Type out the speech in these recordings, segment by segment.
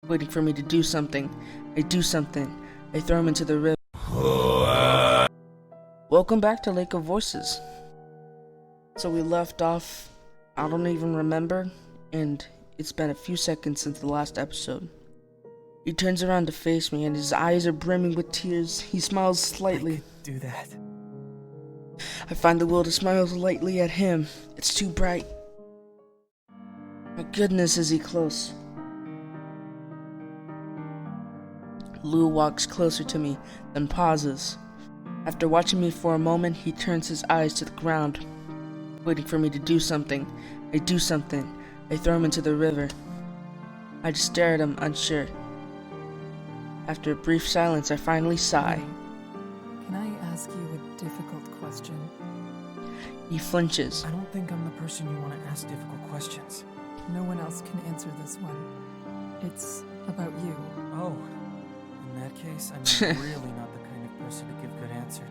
waiting for me to do something. I do something. I throw him into the river. Welcome back to Lake of Voices. So we left off, I don't even remember, and it's been a few seconds since the last episode. He turns around to face me and his eyes are brimming with tears. He smiles slightly. I could do that. I find the will to smile lightly at him. It's too bright. My goodness, is he close? Lou walks closer to me, then pauses. After watching me for a moment, he turns his eyes to the ground, waiting for me to do something. I do something. I throw him into the river. I just stare at him, unsure. After a brief silence, I finally sigh. Can I ask you a difficult question? He flinches. I don't think I'm the person you want to ask difficult questions. No one else can answer this one. It's about you. Oh, in that case, I'm really not the kind of person to give good answers.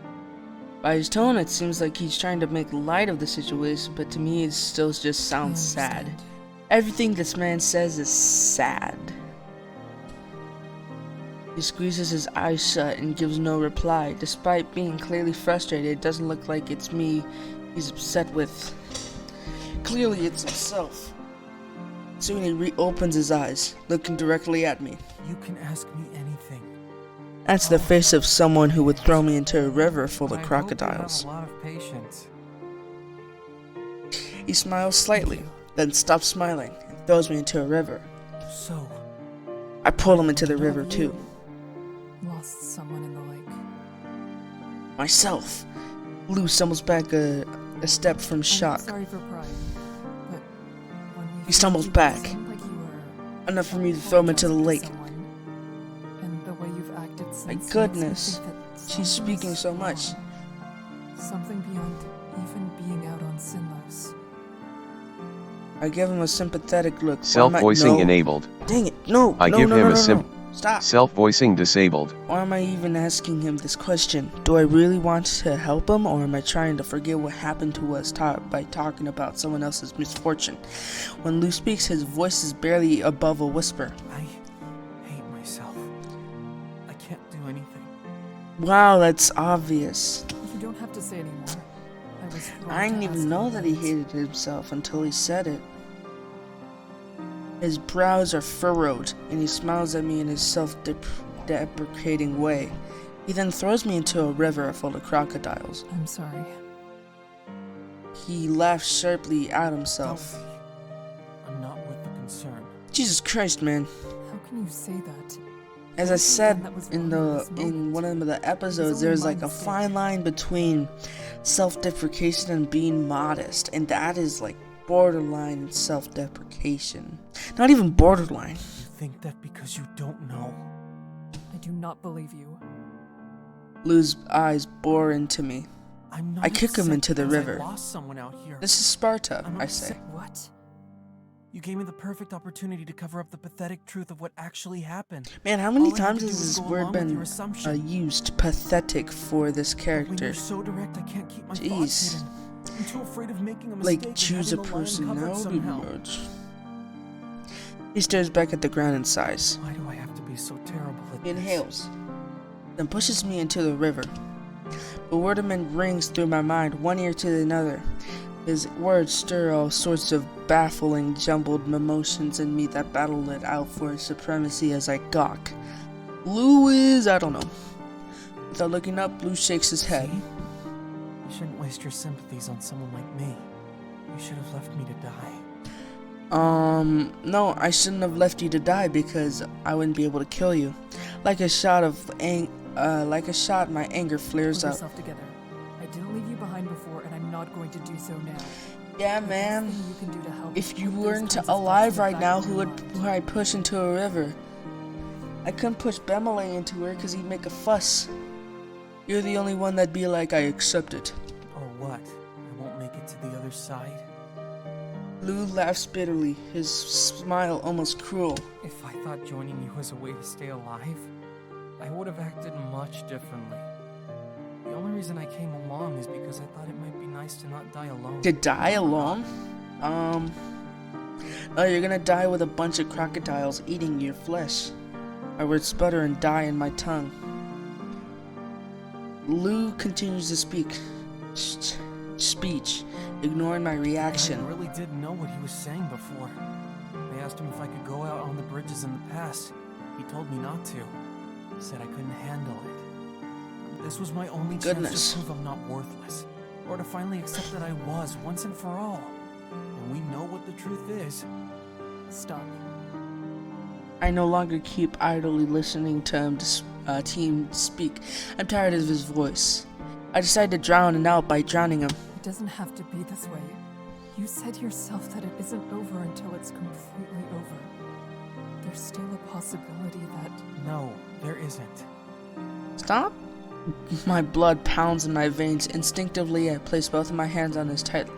By his tone, it seems like he's trying to make light of the situation, but to me it still just sounds sad. Everything this man says is sad. He squeezes his eyes shut and gives no reply. Despite being clearly frustrated, it doesn't look like it's me he's upset with. Clearly it's himself. Soon he reopens his eyes, looking directly at me. You can ask me anything. That's the face of someone who would throw me into a river full of crocodiles. I hope you have a lot of patience. He smiles slightly, then stops smiling and throws me into a river. So, I pull him into the river too. Lost someone in the lake. Myself. Lou stumbles back a step from shock. I'm sorry for prying, but when we He stumbles found you, back. it seemed like you were Enough for me to throw him into the lake. And the way you've acted since My makes me goodness, think that she's something speaking is so much. wrong. Something beyond even being out on Sinlos. I give him a sympathetic look. Self-voicing No. enabled. Dang it, no, I no, give no, him no, a no, sim- no. Stop. Self-voicing disabled. Why am I even asking him this question? Do I really want to help him, or am I trying to forget what happened to us by talking about someone else's misfortune? When Lou speaks, his voice is barely above a whisper. I hate myself. I can't do anything. Wow, that's obvious. You don't have to say anymore. I didn't even know that he hated himself until he said it. His brows are furrowed, and he smiles at me in his self-deprecating way. He then throws me into a river full of crocodiles. I'm sorry. He laughs sharply at himself. I'm not with the concern. Jesus Christ, man. How can you say that? As I said in one of the episodes, there's like a fine line between self-deprecation and being modest, and that is like borderline self-deprecation. Not even borderline. You think that because you don't know? I do not believe you. Lou's eyes bore into me. I'm not I kick him upset into the because I river. lost someone out here. This is Sparta, I'm I upset. say. What? You gave me the perfect opportunity to cover up the pathetic truth of what actually happened. Man, how many All I had times to has do was this go word along with been your assumption. used? Pathetic for this When character. you're so direct, I can't keep my Jeez. thoughts hidden. I'm too afraid of making a mistake. Like, choose a and having the line personality covered somehow. mode. He stares back at the ground and sighs. Why do I have to be so terrible at He this? inhales, then pushes me into the river. Bewilderment rings through my mind, one ear to another. His words stir all sorts of baffling, jumbled emotions in me that battle it out for his supremacy as I gawk. Lou is, I don't know. Without looking up, Lou shakes his head. See? You shouldn't waste your sympathies on someone like me. You should have left me to die. No, I shouldn't have left you to die because I wouldn't be able to kill you. Like a shot, my anger flares Pull up. yourself together. I didn't leave you behind before, and I'm not going to do so now. Yeah, The best man. thing you can do to help If is you put those weren't kinds of alive thoughts in the right back now, of who your would mind. I push into a river? I couldn't push Bemele into her because he'd make a fuss. You're the only one that'd be like, I accept it. Or what? I won't make it to the other side? Lou laughs bitterly, his smile almost cruel. If I thought joining you was a way to stay alive, I would have acted much differently. The only reason I came along is because I thought it might be nice to not die alone. To die alone? Oh, you're gonna die with a bunch of crocodiles eating your flesh. My words sputter and die in my tongue. Lou continues to speech, ignoring my reaction. I really didn't know what he was saying before. I asked him if I could go out on the bridges in the past. He told me not to. Said I couldn't handle it. This was my only chance to prove I'm not worthless. Or to finally accept that I was, once and for all. And we know what the truth is. Stop. I no longer keep idly listening to him speak. I'm tired of his voice. I decide to drown him out by drowning him. It doesn't have to be this way. You said yourself that it isn't over until it's completely over. There's still a possibility that... No, there isn't. Stop? My blood pounds in my veins. Instinctively, I place both of my hands on his tightly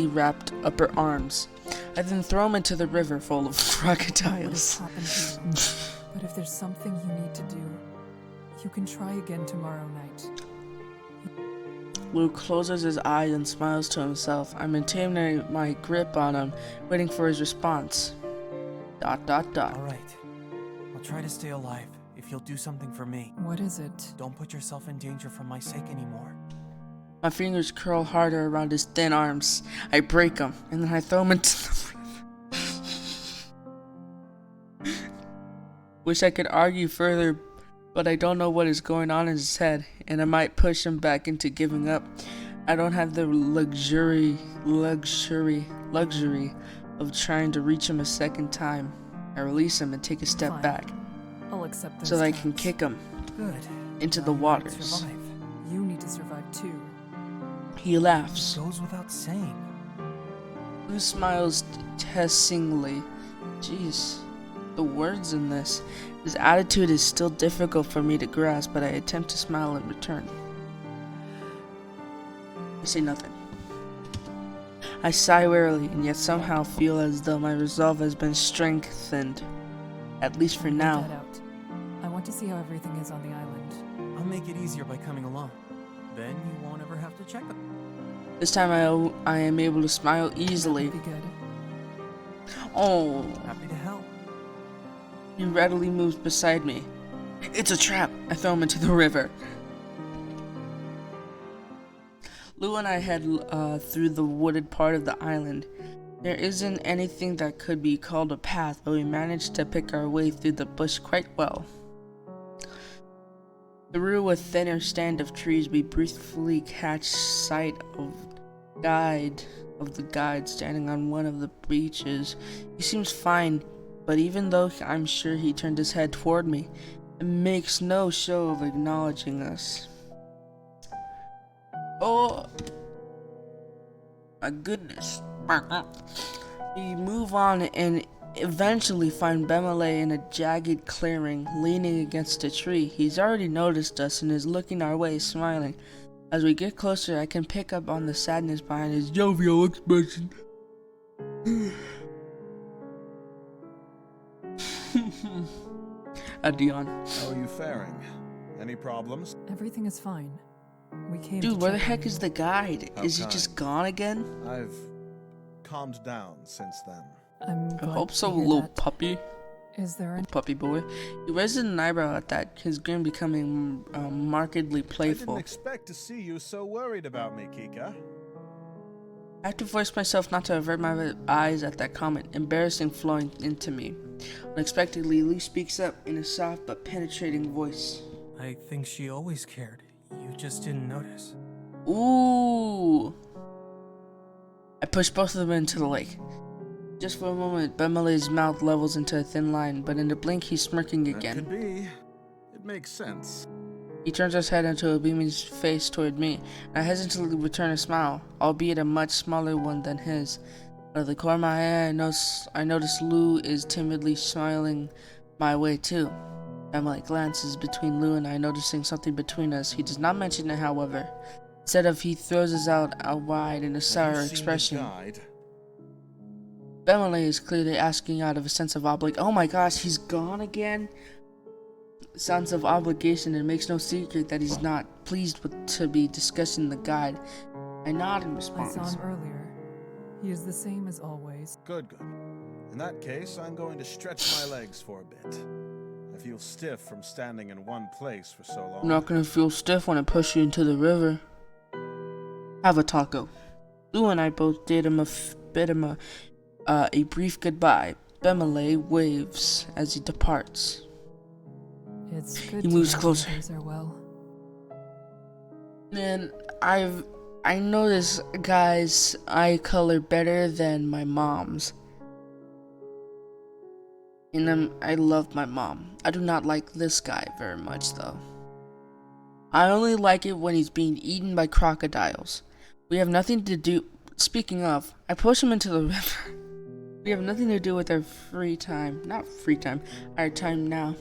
wrapped upper arms. I then throw him into the river full of crocodiles. What has happened to you? But if there's something you need to do, you can try again tomorrow night. Lou closes his eyes and smiles to himself. I maintain my grip on him, waiting for his response. ... All right. I'll try to stay alive if you'll do something for me. What is it? Don't put yourself in danger for my sake anymore. My fingers curl harder around his thin arms. I break him, and then I throw him into the river. Wish I could argue further, but I don't know what is going on in his head, and I might push him back into giving up. I don't have the luxury of trying to reach him a second time. I release him and take a step back, I'll accept so that I can kick him into the waters. You need to survive too. He laughs. It goes without saying. Lou smiles testingly. Jeez, the words in this. His attitude is still difficult for me to grasp, but I attempt to smile in return. I say nothing. I sigh wearily, and yet somehow feel as though my resolve has been strengthened, at least for now. Get out. I want to see how everything is on the island. I'll make it easier by coming along. Then you won't ever have to check them. This time I am able to smile easily. That'd be good. Oh. Happy to help. He readily moves beside me. It's a trap! I throw him into the river. Lou and I head through the wooded part of the island. There isn't anything that could be called a path, but we managed to pick our way through the bush quite well. Through a thinner stand of trees, we briefly catch sight of the guide standing on one of the beaches. He seems fine, but even though I'm sure he turned his head toward me, it makes no show of acknowledging us. Oh my goodness. We move on and eventually find Bemele in a jagged clearing, leaning against a tree. He's already noticed us and is looking our way, smiling. As we get closer, I can pick up on the sadness behind his jovial expression. Dion. How are you faring? Any problems? Everything is fine. We came Dude, to where the check on heck you. is the guide? How Is he kind. just gone again? I've calmed down since then. I'm I glad hope to so, hear little that. puppy. Is there any... Puppy boy. He raised an eyebrow at that, his grin becoming markedly I playful. didn't expect to see you so worried about me, Kika. I have to force myself not to avert my eyes at that comment, embarrassing flowing into me. Unexpectedly, Lou speaks up in a soft but penetrating voice. I think she always cared. You just didn't notice. Ooh! I push both of them into the lake. Just for a moment, Bemele's mouth levels into a thin line, but in a blink he's smirking That again. could be. It makes sense. He turns his head into a beaming face toward me, and I hesitantly return a smile, albeit a much smaller one than his. Out of the corner of my eye, I notice Lou is timidly smiling my way too. Emily glances between Lou and I, noticing something between us. He does not mention it, however. Instead of, he throws his out wide in a sour Have you seen the expression. guide? Bemele is clearly asking out of a sense of oh my gosh, he's gone again? Sounds of obligation, and makes no secret that he's not pleased to be discussing the guide. I nod in I response. saw him earlier. He is the same as always. Good, good. In that case, I'm going to stretch my legs for a bit. I feel stiff from standing in one place for so long. I'm not gonna feel stiff when I push you into the river. Have a taco. Lou and I both bid him a brief goodbye. Bemele waves as he departs. It's good He to moves know closer. others are well. Man, I know this guy's eye color better than my mom's. And I love my mom. I do not like this guy very much though. I only like it when he's being eaten by crocodiles. We have nothing to do. Speaking of, I push him into the river. We have nothing to do with our free time. Not free time. Our time now.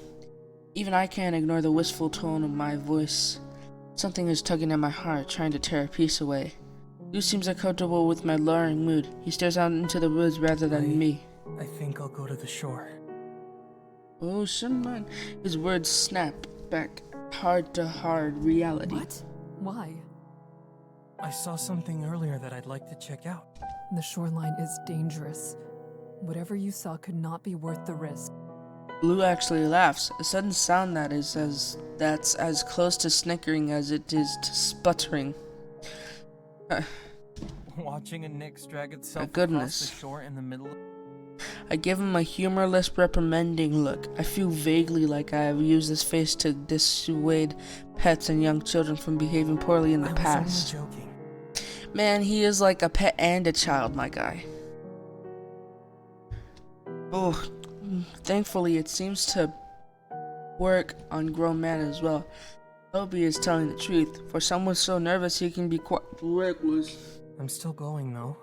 Even I can't ignore the wistful tone of my voice. Something is tugging at my heart, trying to tear a piece away. Lou seems uncomfortable with my lowering mood. He stares out into the woods rather than me. I think I'll go to the shore. Oh, shouldn't his words snap back hard to hard reality. What? Why? I saw something earlier that I'd like to check out. The shoreline is dangerous. Whatever you saw could not be worth the risk. Lou actually laughs, a sudden sound that's as close to snickering as it is to sputtering. Watching a Nyx drag itself goodness. across the shore in the middle of... I give him a humorless, reprimanding look. I feel vaguely like I have used this face to dissuade pets and young children from behaving poorly in the past. I was only joking. Man, he is like a pet and a child, my guy. Oh, thankfully it seems to work on grown man as well. Toby is telling the truth. For someone so nervous, he can be quite reckless. I'm still going though.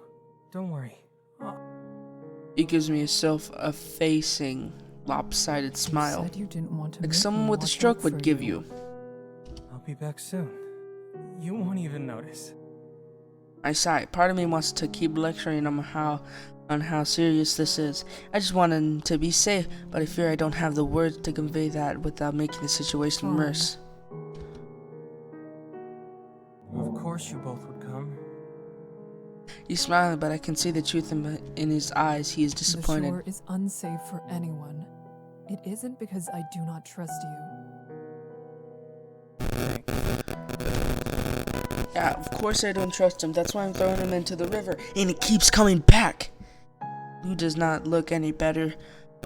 Don't worry. He gives me a self-effacing, lopsided smile, You said you didn't want to like make someone me with a watch stroke out would for give you. I'll be back soon. You won't even notice. I sigh. Part of me wants to keep lecturing on how serious this is. I just want him to be safe, but I fear I don't have the words to convey that without making the situation worse. Of course you both would come. He's smiling, but I can see the truth in his eyes. He is The disappointed. shore is unsafe for anyone. It isn't because I do not trust you. Yeah, of course I don't trust him. That's why I'm throwing him into the river. And it keeps coming back. Lou does not look any better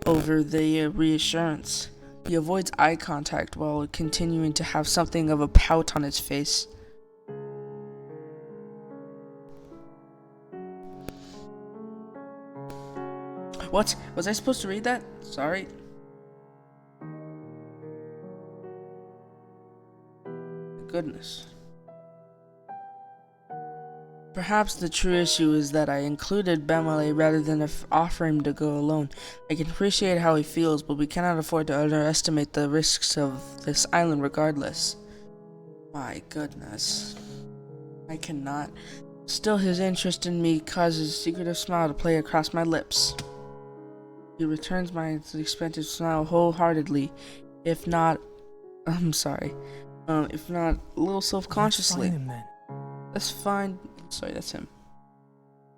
over the reassurance. He avoids eye contact while continuing to have something of a pout on his face. What? Was I supposed to read that? Sorry. Goodness. Perhaps the true issue is that I included Bemele rather than offer him to go alone. I can appreciate how he feels, but we cannot afford to underestimate the risks of this island regardless. My goodness. I cannot. Still, his interest in me causes a secretive smile to play across my lips. He returns my expected smile wholeheartedly, if not a little self-consciously. Let's find him then. That's fine. Sorry, that's him.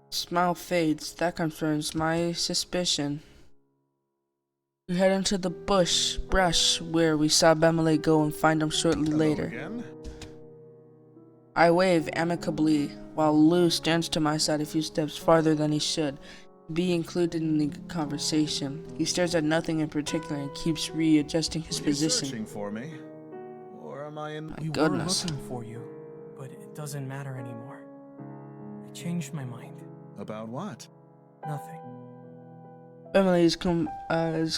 Smile fades. That confirms my suspicion. We head into the brush where we saw Bemele go and find him shortly Hello later. again. I wave amicably while Lou stands to my side a few steps farther than he should. Be included in the conversation. He stares at nothing in particular and keeps readjusting his Are you position. searching for me? Or am I in... My We goodness. were looking for you, but it doesn't matter anymore. I changed my mind. About what? Nothing. Emily is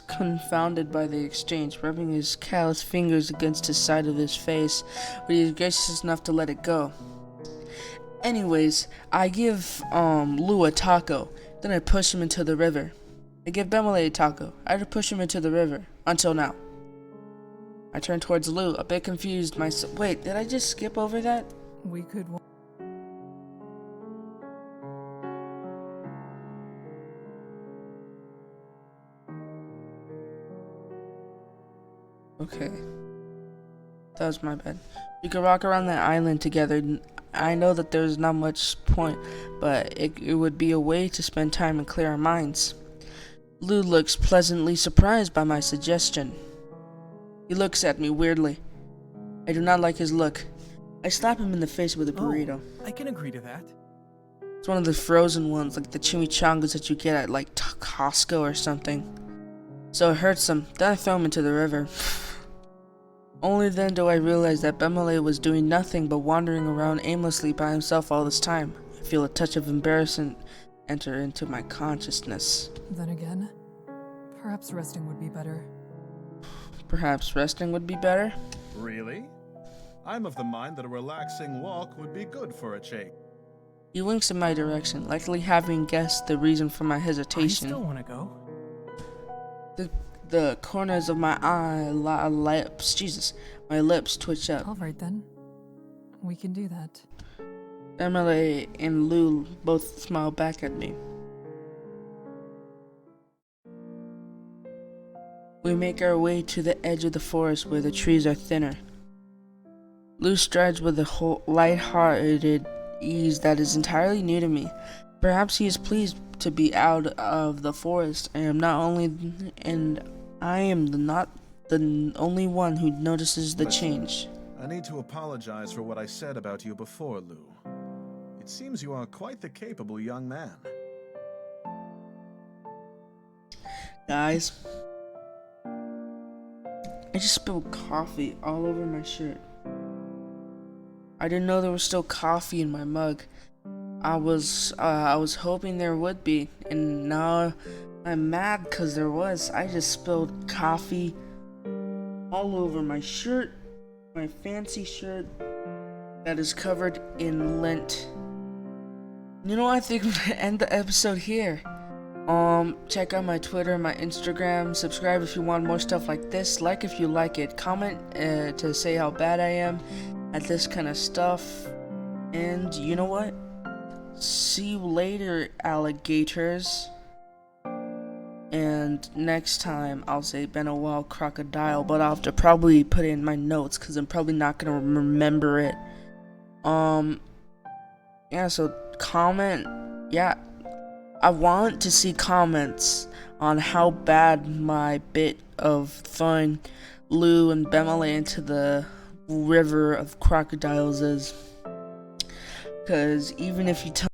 confounded by the exchange, rubbing his callous fingers against his side of his face, but he is gracious enough to let it go. Anyways, I give Lou a taco, then I push him into the river. I give Bemele a taco. I had to push him into the river, until now. I turn towards Lou, a bit confused myself. Wait, did I just skip over that? We could... Okay. That was my bad. We could walk around the island together. I know that there's not much point, but it would be a way to spend time and clear our minds. Lou looks pleasantly surprised by my suggestion. He looks at me weirdly. I do not like his look. I slap him in the face with a burrito. Oh, I can agree to that. It's one of the frozen ones, like the chimichangas that you get at like Costco or something. So it hurts him. Then I throw him into the river. Only then do I realize that Bemele was doing nothing but wandering around aimlessly by himself all this time. I feel a touch of embarrassment enter into my consciousness. Then again, perhaps resting would be better. Perhaps resting would be better? Really? I'm of the mind that a relaxing walk would be good for a change. He winks in my direction, likely having guessed the reason for my I hesitation. still want to go. The corners of my my lips twitch up. Alright then. We can do that. Emily and Lou both smile back at me. We make our way to the edge of the forest where the trees are thinner. Lou strides with a light-hearted ease that is entirely new to me. Perhaps he is pleased to be out of the forest. I am not the only one who notices the change. I need to apologize for what I said about you before, Lou. It seems you are quite the capable young man. Guys, I just spilled coffee all over my shirt. I didn't know there was still coffee in my mug. I was hoping there would be, and now I'm mad because there was. I just spilled coffee all over my shirt, my fancy shirt that is covered in lint. You know, I think I'm gonna end the episode here. Check out my Twitter, my Instagram, subscribe if you want more stuff like this, like if you like it, comment to say how bad I am at this kind of stuff, and you know what? See you later, alligators. And next time I'll say been a wild crocodile, but I'll have to probably put it in my notes because I'm probably not gonna remember it. Yeah, so comment. Yeah, I want to see comments on how bad my bit of throwing Lou and Bemele into the river of crocodiles is. Because even if you tell